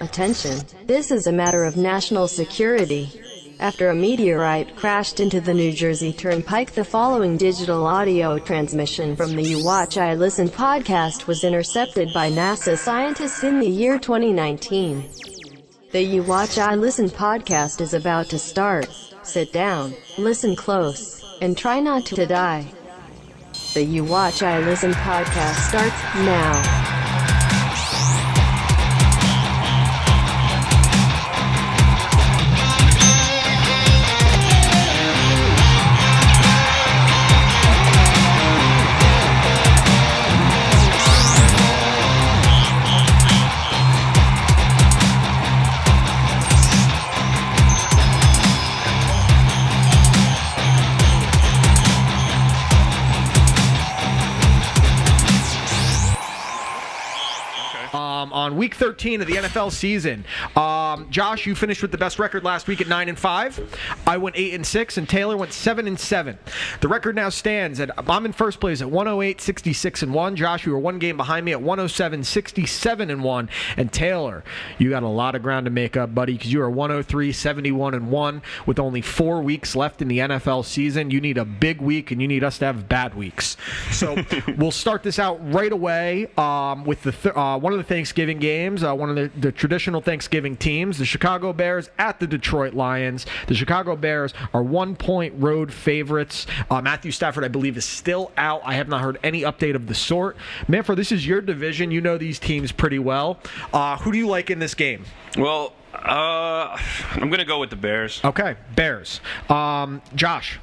Attention, this is a matter of national security. After a meteorite crashed into the New Jersey Turnpike, the following digital audio transmission from the You Watch I Listen podcast was intercepted by NASA scientists in the year 2019. The You Watch I Listen podcast is about to start. Sit down, listen close, and try not to die. The You Watch I Listen podcast starts now. On week 13 of the NFL season, Josh, you finished with the best record last week at 9-5. I went 8-6, and Taylor went 7-7. The record now stands at I'm in first place at 108-66-1. Josh, you were one game behind me at 107-67-1, and Taylor, you got a lot of ground to make up, buddy, because you are 103-71-1 with only 4 weeks left in the NFL season. You need a big week, and you need us to have bad weeks. So we'll start this out right away with the one of the Thanksgiving games, one of the traditional Thanksgiving teams, the Chicago Bears at the Detroit Lions. The Chicago Bears are 1-point road favorites. Matthew Stafford, I believe, is still out. I have not heard any update of the sort. Manfro, this is your division. You know these teams pretty well. Who do you like in this game? Well, I'm going to go with the Bears. Okay, Bears. Josh?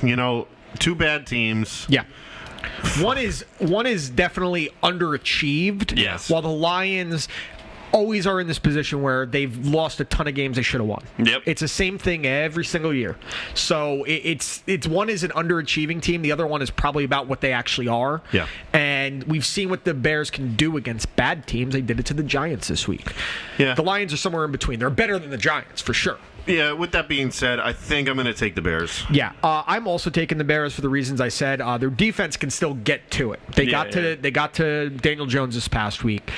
You know, two bad teams. Yeah. One is definitely underachieved. Yes. While the Lions always are in this position where they've lost a ton of games they should have won. Yep. It's the same thing every single year. So it's one is an underachieving team. The other one is probably about what they actually are. Yeah. And we've seen what the Bears can do against bad teams. They did it to the Giants this week. Yeah. The Lions are somewhere in between. They're better than the Giants for sure. Yeah, with that being said, I think I'm going to take the Bears. Yeah, I'm also taking the Bears for the reasons I said. Their defense can still get to it. They got to Daniel Jones this past week.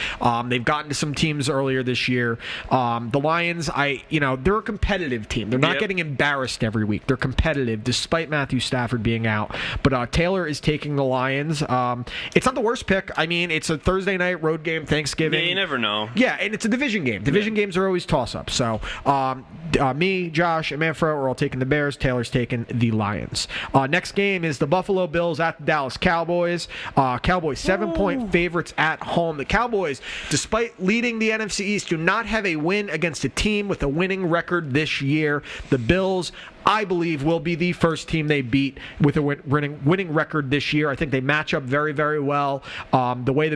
They've gotten to some teams earlier this year. The Lions, they're a competitive team. They're not getting embarrassed every week. They're competitive despite Matthew Stafford being out. But Taylor is taking the Lions. It's not the worst pick. I mean, it's a Thursday night road game, Thanksgiving. Yeah, you never know. Yeah, and it's a division game. Division games are always toss-ups. So, me, Josh, and Manfro are all taking the Bears. Taylor's taking the Lions. Next game is the Buffalo Bills at the Dallas Cowboys. Cowboys 7-point favorites at home. The Cowboys, despite leading the NFC East, do not have a win against a team with a winning record this year. The Bills, I believe, will be the first team they beat with a winning record this year. I think they match up very, very well. The way the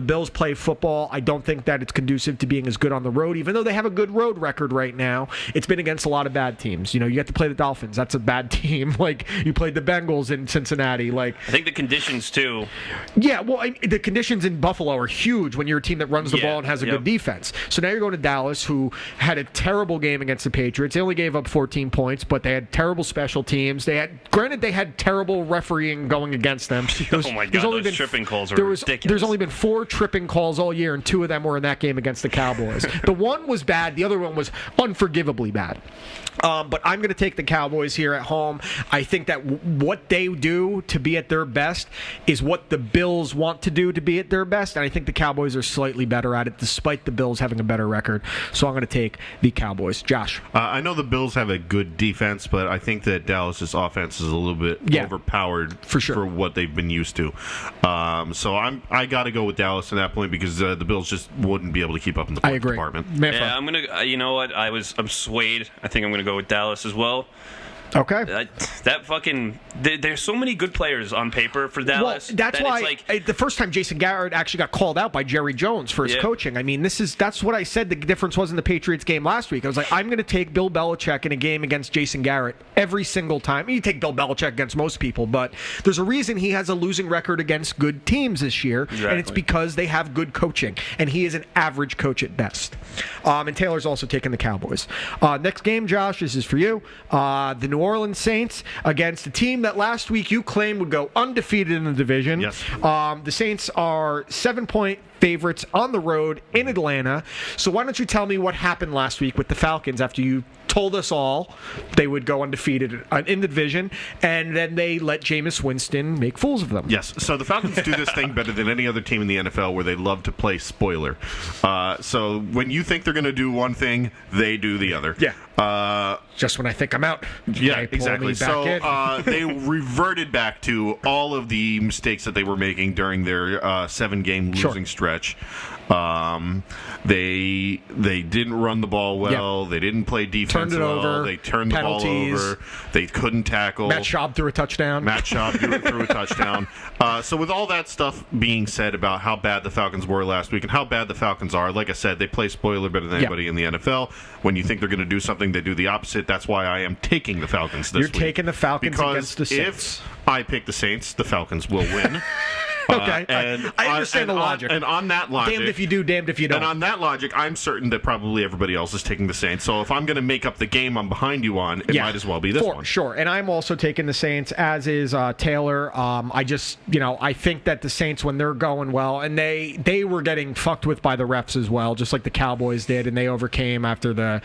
Bills play football, I don't think that it's conducive to being as good on the road, even though they have a good road record right now. It's been against a lot of bad teams. You have to play the Dolphins. That's a bad team. Like, you played the Bengals in Cincinnati. Like, I think the conditions, too. Yeah, well, the conditions in Buffalo are huge when you're a team that runs the ball and has a good defense. So now you're going to Dallas, who had a terrible game against the Patriots. They only gave up 14 points, but they had terrible special teams. They had terrible refereeing going against them. Oh my God, those tripping calls are ridiculous. There's only been 4 tripping calls all year, and 2 of them were in that game against the Cowboys. The one was bad. The other one was unforgivably bad. But I'm going to take the Cowboys here at home. I think that what they do to be at their best is what the Bills want to do to be at their best, and I think the Cowboys are slightly better at it, despite the Bills having a better record. So I'm going to take the Cowboys. Josh? I know the Bills have a good defense, but I think that Dallas's offense is a little bit overpowered for sure, for what they've been used to. So I got to go with Dallas at that point because the Bills just wouldn't be able to keep up in the point department. Yeah, I'm gonna. You know what? I'm swayed. I think I'm gonna go with Dallas as well. Okay. There's so many good players on paper for Dallas. Well, that's why the first time Jason Garrett actually got called out by Jerry Jones for his coaching. I mean, that's what I said the difference was in the Patriots game last week. I was like, I'm going to take Bill Belichick in a game against Jason Garrett every single time. You take Bill Belichick against most people, but there's a reason he has a losing record against good teams this year, and it's because they have good coaching, and he is an average coach at best. And Taylor's also taking the Cowboys. Next game, Josh, this is for you. The New Orleans Saints against a team that last week you claimed would go undefeated in the division. Yes. The Saints are 7-point favorites on the road in Atlanta. So why don't you tell me what happened last week with the Falcons after you told us all they would go undefeated in the division, and then they let Jameis Winston make fools of them. Yes, so the Falcons do this thing better than any other team in the NFL where they love to play spoiler. So when you think they're going to do one thing, they do the other. Yeah. Just when I think I'm out. Yeah, they pull exactly. me back So they reverted back to all of the mistakes that they were making during their 7-game losing stretch. They didn't run the ball well. Yeah. They didn't play defense Turned it well. over. They turned Penalties. the ball over. They couldn't tackle. Matt Schaub threw a touchdown. Matt Schaub threw a touchdown. So with all that stuff being said about how bad the Falcons were last week and how bad the Falcons are, like I said, they play spoiler better than anybody in the NFL. When you think they're going to do something, they do the opposite. That's why I am taking the Falcons this week. You're taking the Falcons because against the Saints. If I pick the Saints, the Falcons will win. Okay, and I understand the logic. And on that logic, damned if you do, damned if you don't. And on that logic, I'm certain that probably everybody else is taking the Saints. So if I'm going to make up the game I'm behind you on, it might as well be this one. Sure, and I'm also taking the Saints, as is Taylor. I just, I think that the Saints, when they're going well, and they were getting fucked with by the refs as well, just like the Cowboys did, and they overcame after the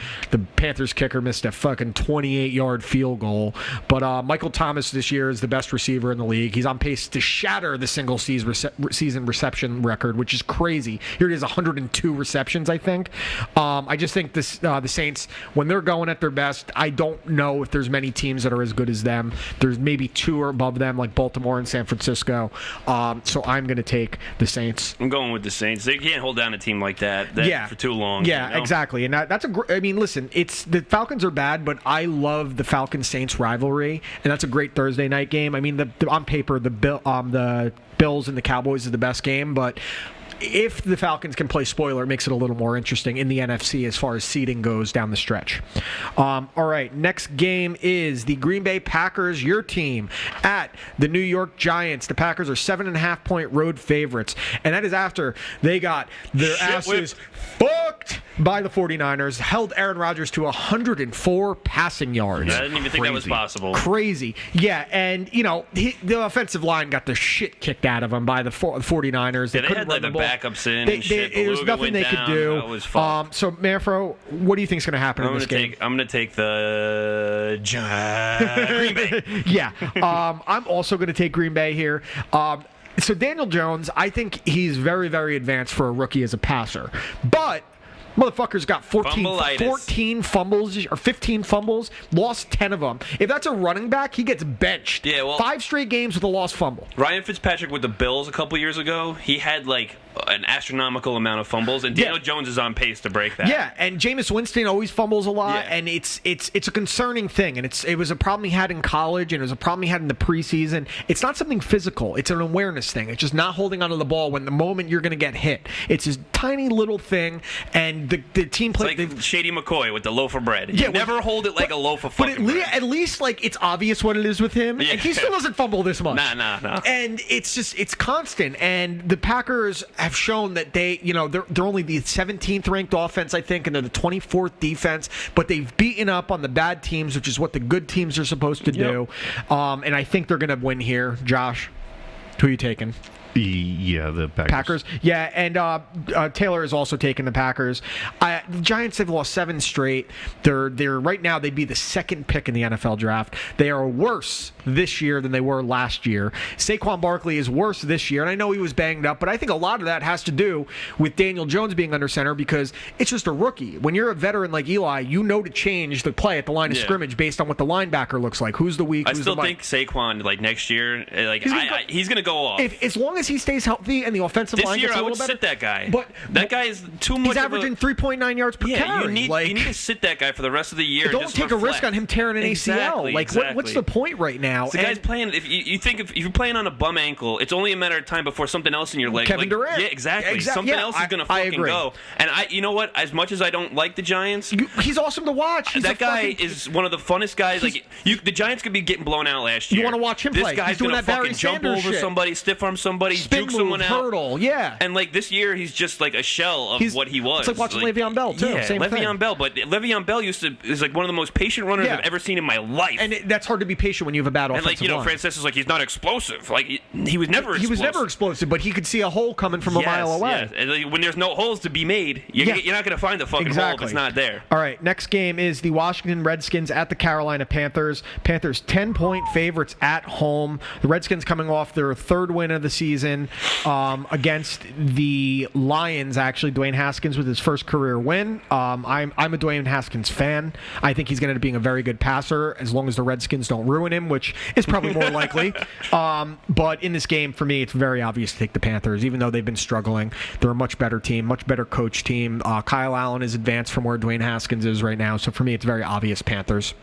Panthers kicker missed a fucking 28-yard field goal. But Michael Thomas this year is the best receiver in the league. He's on pace to shatter the single season reception record, which is crazy. Here it is, 102 receptions, I think. I just think this the Saints, when they're going at their best, I don't know if there's many teams that are as good as them. There's maybe two or above them, like Baltimore and San Francisco. So I'm going to take the Saints. I'm going with the Saints. They can't hold down a team like that for too long. Yeah, exactly. And that's I mean, listen, the Falcons are bad, but I love the Falcons-Saints rivalry, and that's a great Thursday night game. I mean, on paper, the Bills and the Cowboys is the best game, but if the Falcons can play spoiler, it makes it a little more interesting in the NFC as far as seeding goes down the stretch. All right, next game is the Green Bay Packers, your team, at the New York Giants. The Packers are 7.5-point road favorites, and that is after they got their asses fucked by the 49ers, held Aaron Rodgers to 104 passing yards. I didn't even think that was possible. Crazy. Yeah, and, the offensive line got the shit kicked out of them by the 49ers. They had like the backups in and shit. There was nothing they could do. So, Manfro, what do you think is going to happen in this game? I'm going to take the Green Bay. Yeah. I'm also going to take Green Bay here. So Daniel Jones, I think he's very, very advanced for a rookie as a passer. But motherfucker's got 14 fumbles or 15 fumbles, lost 10 of them. If that's a running back, he gets benched. Yeah, well, 5 straight games with a lost fumble. Ryan Fitzpatrick with the Bills a couple years ago, he had like an astronomical amount of fumbles, and Daniel Jones is on pace to break that. Yeah, and Jameis Winston always fumbles a lot, and it's a concerning thing, and it was a problem he had in college, and it was a problem he had in the preseason. It's not something physical; it's an awareness thing. It's just not holding onto the ball when the moment you're going to get hit. It's this tiny little thing, and the team plays like Shady McCoy with the loaf of bread. Yeah, you never hold it like a loaf of fucking bread. But at least like it's obvious what it is with him, and he still doesn't fumble this much. Nah. And it's constant, and the Packers have shown that they're only the 17th ranked offense, I think, and they're the 24th defense, but they've beaten up on the bad teams, which is what the good teams are supposed to do. And I think they're going to win here. Josh, who are you taking? Yeah, the Packers. Yeah, and Taylor is also taking the Packers. The Giants have lost 7 straight. They're right now they'd be the second pick in the NFL draft. They are worse this year than they were last year. Saquon Barkley is worse this year, and I know he was banged up, but I think a lot of that has to do with Daniel Jones being under center because it's just a rookie. When you're a veteran like Eli, you know to change the play at the line of scrimmage based on what the linebacker looks like. Who's the weak? I still think Saquon, like next year, he's going to go off. As long as he stays healthy and the offensive line gets a little better. This year, I would sit that guy. But that guy is too much. He's averaging 3.9 yards per carry. You need to sit that guy for the rest of the year. Don't take a risk on him tearing an ACL. What's the point right now? The guy's playing. If you're playing on a bum ankle, it's only a matter of time before something else in your leg. Kevin Durant. Yeah, exactly. Something else is going to fucking go. And you know what? As much as I don't like the Giants, he's awesome to watch. That guy is one of the funnest guys. The Giants could be getting blown out last year. You want to watch him play? This guy's going to fucking jump over somebody, stiff arm somebody. somebody, spin juke someone move, out. hurdle, yeah. And like this year, he's just like a shell of what he was. It's like watching Le'Veon Bell too. Yeah, Same Le'Veon thing. Bell. But Le'Veon Bell is like one of the most patient runners I've ever seen in my life. And that's hard to be patient when you have a bad offensive line. Francis is like, he's not explosive. Like he was never. He was never explosive, but he could see a hole coming from a mile away. Yes. And like, when there's no holes to be made, you're not going to find the fucking hole if it's not there. All right, next game is the Washington Redskins at the Carolina Panthers. Panthers 10-point favorites at home. The Redskins coming off their third win of the season against the Lions. Actually, Dwayne Haskins with his first career win. I'm a Dwayne Haskins fan. I think he's going to end up being a very good passer as long as the Redskins don't ruin him, which is probably more likely. But in this game, for me, it's very obvious to take the Panthers, even though they've been struggling. They're a much better team, much better coach team. Kyle Allen is advanced from where Dwayne Haskins is right now, so for me, it's very obvious Panthers.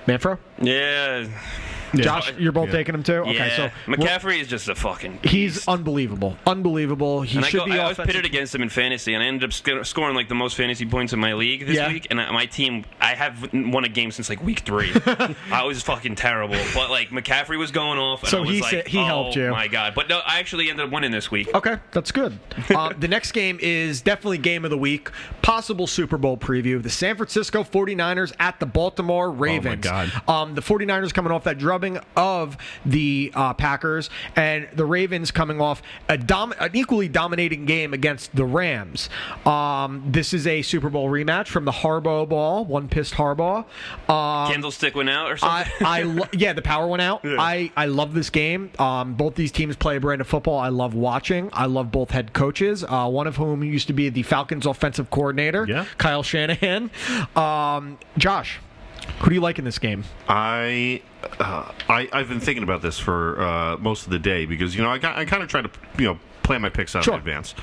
Manfro? Yeah. Josh, you're both taking him too? Okay, yeah. so McCaffrey is just a fucking beast. He's unbelievable. Unbelievable. He should be I was offensive. pitted against him in fantasy, and I ended up scoring like the most fantasy points in my league this week. And my team, I haven't won a game since like week 3. I was fucking terrible. But like McCaffrey was going off, and So I was he helped you. Oh my god! But no, I actually ended up winning this week. Okay, that's good. The next game is definitely game of the week. Possible Super Bowl preview. The San Francisco 49ers at the Baltimore Ravens. Oh my God. The 49ers coming off that drubbing of the Packers, and the Ravens coming off an equally dominating game against the Rams. This is a Super Bowl rematch from the Harbaugh ball. One pissed Harbaugh. Candlestick went out or something? The power went out. Yeah. I love this game. Both these teams play a brand of football I love watching. I love both head coaches, one of whom used to be the Falcons offensive coordinator, Kyle Shanahan. Josh, who do you like in this game? I've been thinking about this for most of the day because I kind of try to plan my picks out in advance.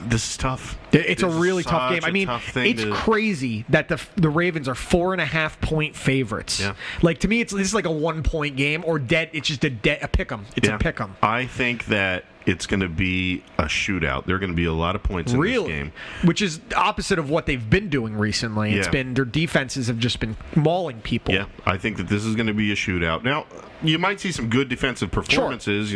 This is tough. It's a really tough game. I mean, it's crazy that the Ravens are 4.5-point favorites. Yeah. Like to me, this is like a 1-point game or dead. It's just a pick 'em. It's a pick 'em. I think that it's going to be a shootout. There are going to be a lot of points in this game. Which is opposite of what they've been doing recently. It's been their defenses have just been mauling people. Yeah, I think that this is going to be a shootout. Now, you might see some good defensive performances,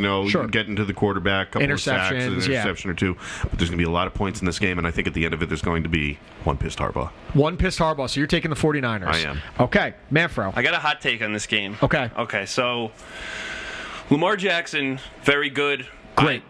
getting to the quarterback, a couple of sacks, an interception or two. But there's going to be a lot of points in this game, and I think at the end of it, there's going to be one pissed Harbaugh. One pissed Harbaugh, so you're taking the 49ers. I am. Okay, Manfro. I got a hot take on this game. Okay, so Lamar Jackson, very good. Great.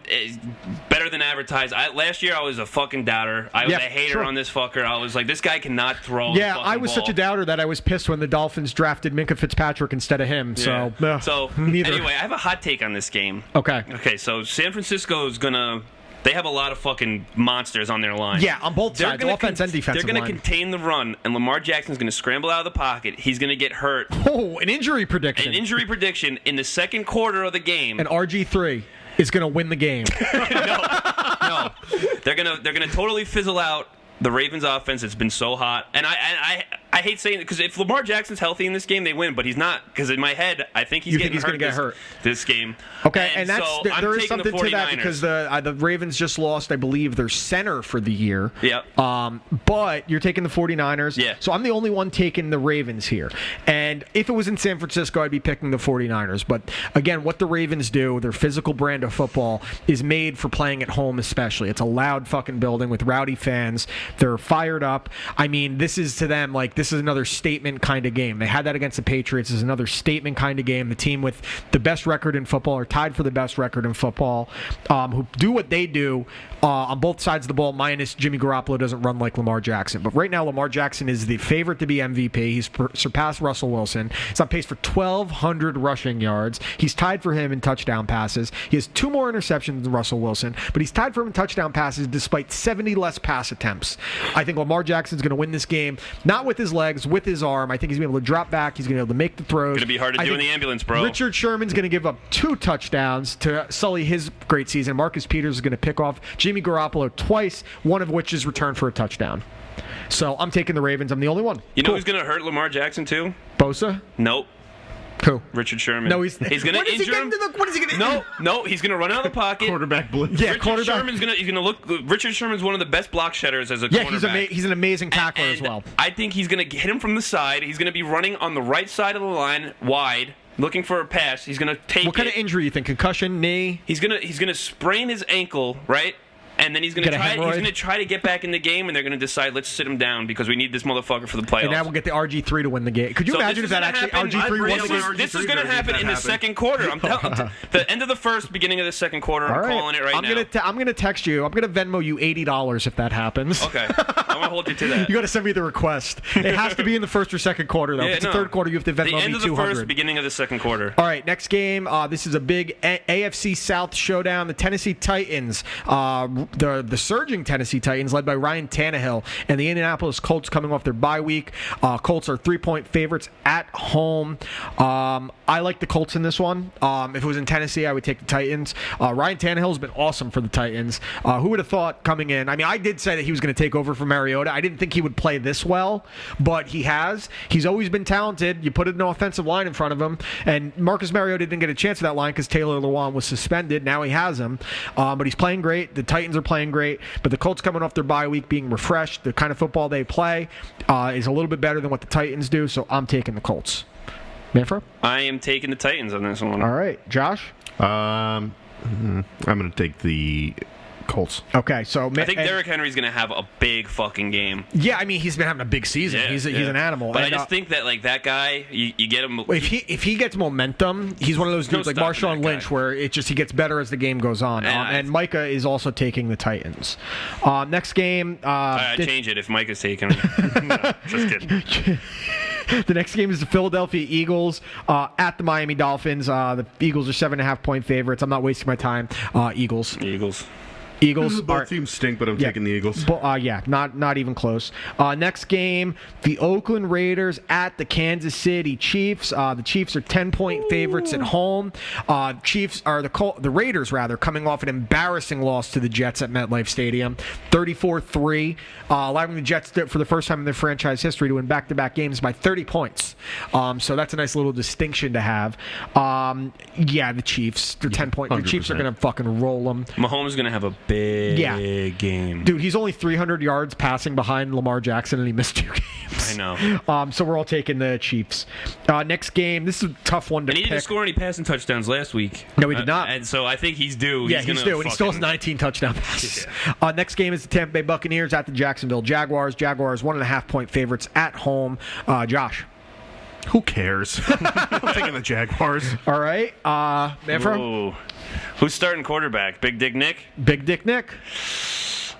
Better than advertised. Last year, I was a fucking doubter. I was a hater on this fucker. I was like, this guy cannot throw the fucking I was ball. such a doubter that I was pissed when the Dolphins drafted Minkah Fitzpatrick instead of him. Yeah. So neither. Anyway, I have a hot take on this game. Okay, so San Francisco is going to... They have a lot of fucking monsters on their line. Yeah, on both sides, offense and defensive They're going to contain the run, and Lamar Jackson's going to scramble out of the pocket. He's going to get hurt. Oh, an injury prediction. An injury prediction in the second quarter of the game. And RG3 is going to win the game. No. They're gonna totally fizzle out the Ravens' offense. It's been so hot, and I hate saying it because if Lamar Jackson's healthy in this game, they win. But he's not, because in my head, I think he's going to get hurt this game. Okay, and that's there is something to that because the Ravens just lost, I believe, their center for the year. Yep. But you're taking the 49ers. Yeah. So I'm the only one taking the Ravens here. And if it was in San Francisco, I'd be picking the 49ers. But again, what the Ravens do, their physical brand of football, is made for playing at home especially. It's a loud fucking building with rowdy fans. They're fired up. I mean, this is to them like this is another statement kind of game. They had that against the Patriots. This is another statement kind of game. The team with the best record in football or tied for the best record in football, who do what they do on both sides of the ball, minus Jimmy Garoppolo doesn't run like Lamar Jackson. But right now, Lamar Jackson is the favorite to be MVP. He's surpassed Russell Wilson. He's on pace for 1,200 rushing yards. He's tied for him in touchdown passes. He has 2 more interceptions than Russell Wilson, but he's tied for him in touchdown passes despite 70 less pass attempts. I think Lamar Jackson's going to win this game, not with his legs, with his arm. I think he's going to be able to drop back. He's going to be able to make the throws. It's going to be hard to do in the ambulance, bro. Richard Sherman's going to give up 2 touchdowns to sully his great season. Marcus Peters is going to pick off Jimmy Garoppolo twice, one of which is returned for a touchdown. So I'm taking the Ravens. I'm the only one. You know who's going to hurt Lamar Jackson too? Bosa? Nope. Who? Richard Sherman. No, he's going to injure him. What is he going to do? No, he's going to run out of the pocket. Quarterback blitz. Yeah, Richard Sherman's going to look. Richard Sherman's one of the best block shedders as a cornerback. He's an amazing tackler as well. I think he's going to hit him from the side. He's going to be running on the right side of the line, wide. looking for a pass. He's going to take What kind of injury you think? Concussion, knee? He's gonna sprain his ankle, right? And then he's gonna try to get back in the game, and they're gonna decide, let's sit him down because we need this motherfucker for the playoffs. And now we'll get the RG3 to win the game. Could you imagine if that actually RG3 won the game? This is gonna happen in the second quarter. I'm telling the end of the first, beginning of the second quarter. I'm calling it right now. I'm gonna text you. I'm gonna Venmo you $80 if that happens. Okay, I'm gonna hold you to that. You got to send me the request. It has to be in the first or second quarter, though. If it's the third quarter, you have to Venmo me $200. The end of the first, beginning of the second quarter. All right, next game. This is a big AFC South showdown. The Tennessee Titans, the surging Tennessee Titans, led by Ryan Tannehill, and the Indianapolis Colts coming off their bye week. Colts are 3-point favorites at home. I like the Colts in this one. If it was in Tennessee, I would take the Titans. Ryan Tannehill's been awesome for the Titans. Who would have thought coming in? I mean, I did say that he was going to take over for Mariota. I didn't think he would play this well, but he has. He's always been talented. You put an offensive line in front of him, and Marcus Mariota didn't get a chance at that line because Taylor Lewan was suspended. Now he has him, but he's playing great. The Titans are playing great, but the Colts coming off their bye week being refreshed, the kind of football they play is a little bit better than what the Titans do, so I'm taking the Colts. Manfro? I am taking the Titans on this one. All right. Josh? I'm going to take the Colts. Okay, so I think Derrick Henry's going to have a big fucking game. Yeah, I mean, he's been having a big season. Yeah, he's an animal. But I just think that that guy, you get him. If he gets momentum, he's one of those dudes like Marshawn Lynch, where he gets better as the game goes on. And Micah is also taking the Titans. Next game, I change it if Micah's taking it. No, just kidding. The next game is the Philadelphia Eagles at the Miami Dolphins. The Eagles are 7.5-point favorites. I'm not wasting my time. Eagles. Both teams stink, but I'm taking the Eagles. Not even close. Next game, the Oakland Raiders at the Kansas City Chiefs. The Chiefs are 10-point favorites at home. The Raiders coming off an embarrassing loss to the Jets at MetLife Stadium, 34-3, allowing the Jets for the first time in their franchise history to win back-to-back games by 30 points. So that's a nice little distinction to have. The Chiefs, they're 10-point. The Chiefs are going to fucking roll them. Mahomes is going to have a big game. Dude, he's only 300 yards passing behind Lamar Jackson, and he missed 2 games. I know. So we're all taking the Chiefs. Next game, this is a tough one to pick. He didn't score any passing touchdowns last week. No, he did not. And so I think he's due. Yeah, he's due, and he still has 19 touchdown passes. Yeah. Next game is the Tampa Bay Buccaneers at the Jacksonville Jaguars. Jaguars 1.5-point favorites at home. Josh? Who cares? I'm taking the Jaguars. All right. Manfro? Who's starting quarterback? Big Dick Nick? Big Dick Nick?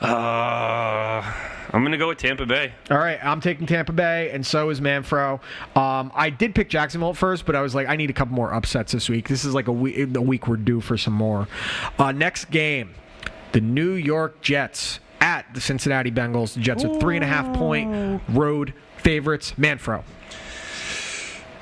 I'm going to go with Tampa Bay. All right, I'm taking Tampa Bay, and so is Manfro. I did pick Jacksonville at first, but I was like, I need a couple more upsets this week. This is like a week we're due for some more. Next game, the New York Jets at the Cincinnati Bengals. The Jets are 3.5-point road favorites. Manfro?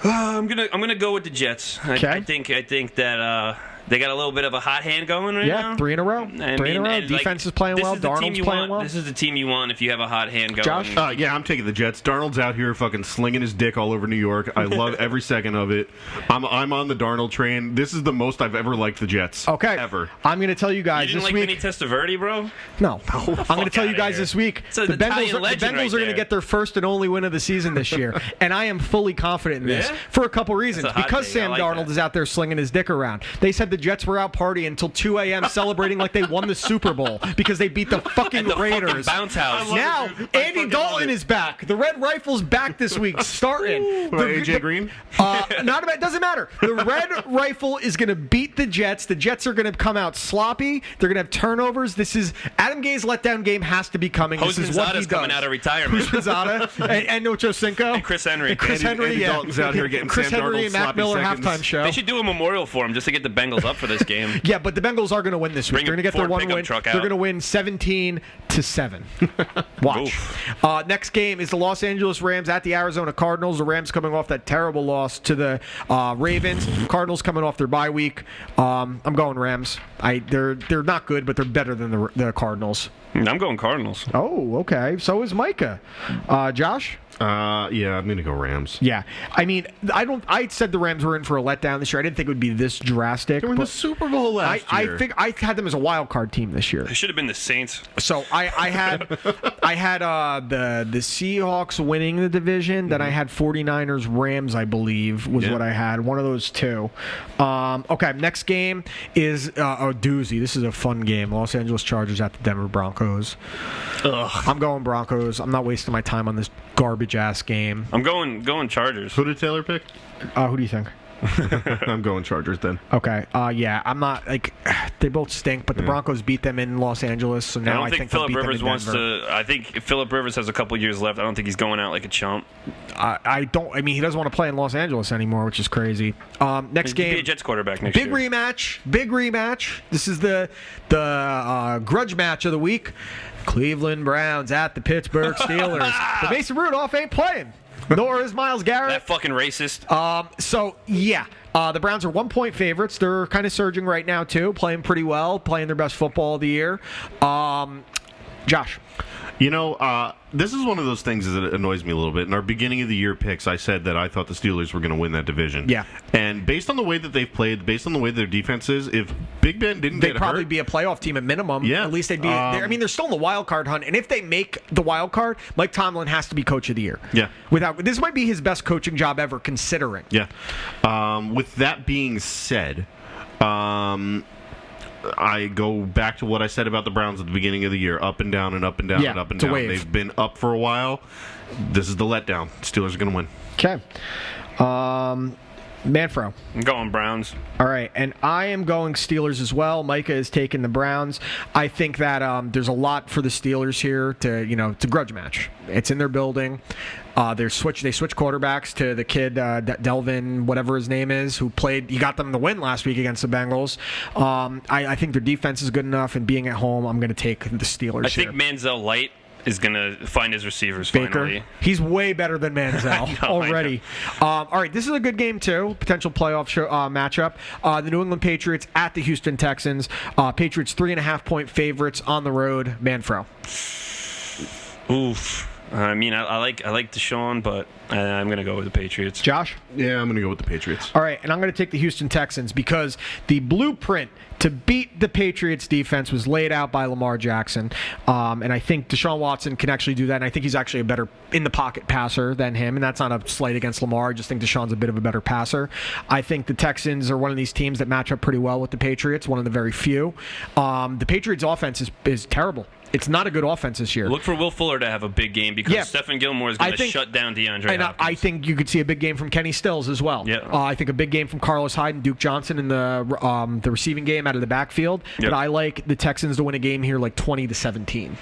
I'm gonna go with the Jets. Okay. I think that they got a little bit of a hot hand going right now. Yeah, 3 in a row. Defense is playing well. Darnold's playing well. This is the team you want if you have a hot hand going. Josh? I'm taking the Jets. Darnold's out here fucking slinging his dick all over New York. I love every second of it. I'm on the Darnold train. This is the most I've ever liked the Jets. Okay. Ever. I'm going to tell you guys this week. You didn't like Vinny Testaverde, bro? No. I'm going to tell you guys this week. The Bengals are going to get their first and only win of the season this year. And I am fully confident in this for a couple reasons. Because Sam Darnold is out there slinging his dick around. They said the Jets were out partying until 2 a.m. celebrating like they won the Super Bowl because they beat the fucking Raiders. Fucking bounce house. Now, Andy Dalton is back. The Red Rifle's back this week, starting. AJ Green? Doesn't matter. The Red Rifle is going to beat the Jets. The Jets are going to come out sloppy. They're going to have turnovers. This is Adam Gay's letdown game has to be coming. This is what he does. Coming out of retirement. and Ocho Cinco. And Chris Henry. Andy Dalton's out here getting Chris Sam Henry and Mac Miller halftime show. They should do a memorial for him just to get the Bengals up for this game. Yeah, but the Bengals are going to win this week. They're going to get their one win. They're going to win 17-7. Watch. Next game is the Los Angeles Rams at the Arizona Cardinals. The Rams coming off that terrible loss to the Ravens. Cardinals coming off their bye week. I'm going Rams. They're not good, but they're better than the Cardinals. I'm going Cardinals. Oh, okay. So is Micah. Josh? Yeah, I'm going to go Rams. Yeah. I mean, I said the Rams were in for a letdown this year. I didn't think it would be this drastic. They were in the Super Bowl last year. I think I had them as a wild card team this year. It should have been the Saints. So I had the Seahawks winning the division. Then I had 49ers Rams, I believe, was what I had. One of those two. Okay, next game is a doozy. This is a fun game. Los Angeles Chargers at the Denver Broncos. Ugh. I'm going Broncos. I'm not wasting my time on this garbage-ass game. I'm going Chargers. Who did Taylor pick? Who do you think? I'm going Chargers then. Okay. Yeah, I'm not they both stink, but the Broncos beat them in Los Angeles, so now I think Philip Rivers wants to. I think if Philip Rivers has a couple years left, I don't think he's going out like a chump. I mean, he doesn't want to play in Los Angeles anymore, which is crazy. Next game, be a Jets quarterback next big year. Big rematch. This is the grudge match of the week. Cleveland Browns at the Pittsburgh Steelers. But Mason Rudolph ain't playing. Nor is Myles Garrett. That fucking racist. The Browns are 1-point favorites. They're kind of surging right now, too. Playing pretty well. Playing their best football of the year. Josh. You know, this is one of those things that annoys me a little bit. In our beginning of the year picks, I said that I thought the Steelers were going to win that division. Yeah. And based on the way that they've played, based on the way their defense is, if Big Ben didn't They'd get probably hurt, be a playoff team at minimum. Yeah. At least they'd be. They're still in the wild card hunt. And if they make the wild card, Mike Tomlin has to be coach of the year. Yeah. This might be his best coaching job ever, considering. Yeah. With that being said, I go back to what I said about the Browns at the beginning of the year. Up and down and up and down and up and down. Wave. They've been up for a while. This is the letdown. Steelers are going to win. Okay. Manfro. I'm going Browns. All right, and I am going Steelers as well. Micah is taking the Browns. I think that there's a lot for the Steelers here to grudge match. It's in their building. They switch quarterbacks to the kid Delvin, whatever his name is, who played. He got them the win last week against the Bengals. I think their defense is good enough, and being at home, I'm going to take the Steelers. I think Manziel Light is going to find his receivers Baker. Finally. He's way better than Manziel already. All right, this is a good game, too. Potential playoff matchup. The New England Patriots at the Houston Texans. Patriots 3.5-point favorites on the road. Manfro. Oof. I mean, I like Deshaun, but I'm going to go with the Patriots. Josh? Yeah, I'm going to go with the Patriots. All right, and I'm going to take the Houston Texans because the blueprint to beat the Patriots defense was laid out by Lamar Jackson. And I think Deshaun Watson can actually do that, and I think he's actually a better in-the-pocket passer than him, and that's not a slight against Lamar. I just think Deshaun's a bit of a better passer. I think the Texans are one of these teams that match up pretty well with the Patriots, one of the very few. The Patriots' offense is terrible. It's not a good offense this year. Look for Will Fuller to have a big game because Stephen Gilmore is going to shut down DeAndre and Hopkins. I think you could see a big game from Kenny Stills as well. Yeah. I think a big game from Carlos Hyde and Duke Johnson in the receiving game out of the backfield. Yep. But I like the Texans to win a game here like 20-17.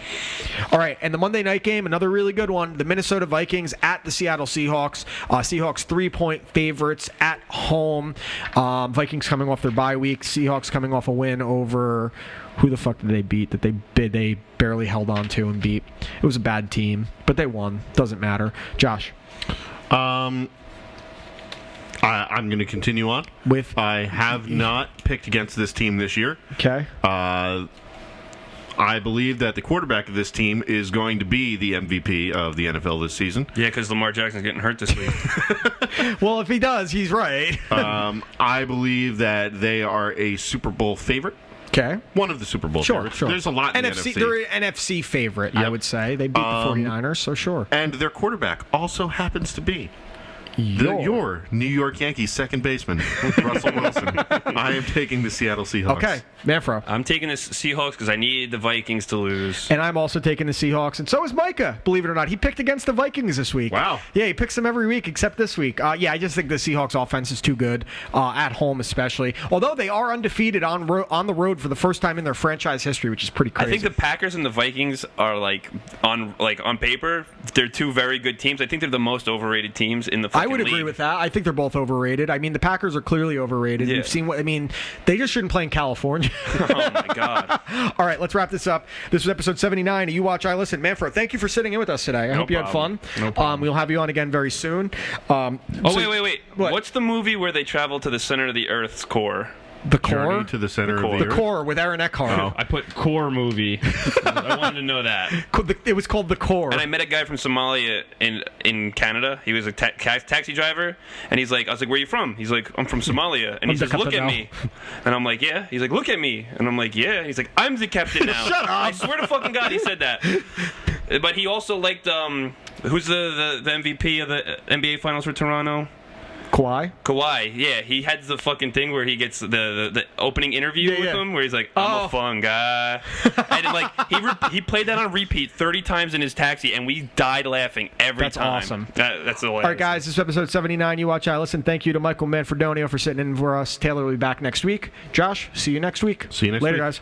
All right, and the Monday night game, another really good one. The Minnesota Vikings at the Seattle Seahawks. Seahawks 3-point favorites at home. Vikings coming off their bye week. Seahawks coming off a win over... Who the fuck did they beat that they barely held on to and beat? It was a bad team, but they won. Doesn't matter. Josh. I'm going to continue on. I have not picked against this team this year. Okay. I believe that the quarterback of this team is going to be the MVP of the NFL this season. Yeah, because Lamar Jackson's getting hurt this week. Well, if he does, he's right. I believe that they are a Super Bowl favorite. Okay. One of the Super Bowl favorites. Sure. There's a lot in the NFC. They're an NFC favorite, I would say. They beat the 49ers, so sure. And their quarterback also happens to be your New York Yankees second baseman, Russell Wilson. I am taking the Seattle Seahawks. Okay, Manfro. I'm taking the Seahawks because I need the Vikings to lose. And I'm also taking the Seahawks, and so is Micah, believe it or not. He picked against the Vikings this week. Wow. Yeah, he picks them every week except this week. I just think the Seahawks offense is too good, at home especially. Although they are undefeated on the road for the first time in their franchise history, which is pretty crazy. I think the Packers and the Vikings are on paper, they're two very good teams. I think they're the most overrated teams in the fucking I would agree league. with that. I think they're both overrated. I mean, the Packers are clearly overrated. Yeah. We've seen they just shouldn't play in California. Oh my God. All right, let's wrap this up. This was episode 79 of You Watch, I Listen. Manfro, thank you for sitting in with us today. I hope you had fun. No problem. We'll have you on again very soon. Wait. What? What's the movie where they travel to the center of the Earth's core? The Core? Journey to the Center of the The Earth? Core with Aaron Eckhart. I put core movie. I wanted to know that. It was called The Core. And I met a guy from Somalia in Canada. He was a taxi driver, and he's like, I was like, where are you from? He's like, I'm from Somalia. And he says, look at me. And I'm like, yeah. He's like, look at me. And I'm like, yeah. And he's like, I'm the captain now. Shut up. I swear to fucking God he said that. But he also liked, who's the MVP of the NBA Finals for Toronto? Kawhi, yeah, he had the fucking thing where he gets the opening interview with him, where he's like, "I'm a fun guy," and like he played that on repeat 30 times in his taxi, and we died laughing every time. That's awesome. That's hilarious. All right, guys, this is episode 79. You watch, I listen. Thank you to Michael Manfredonio for sitting in for us. Taylor will be back next week. Josh, see you next week. See you next Later, week. guys.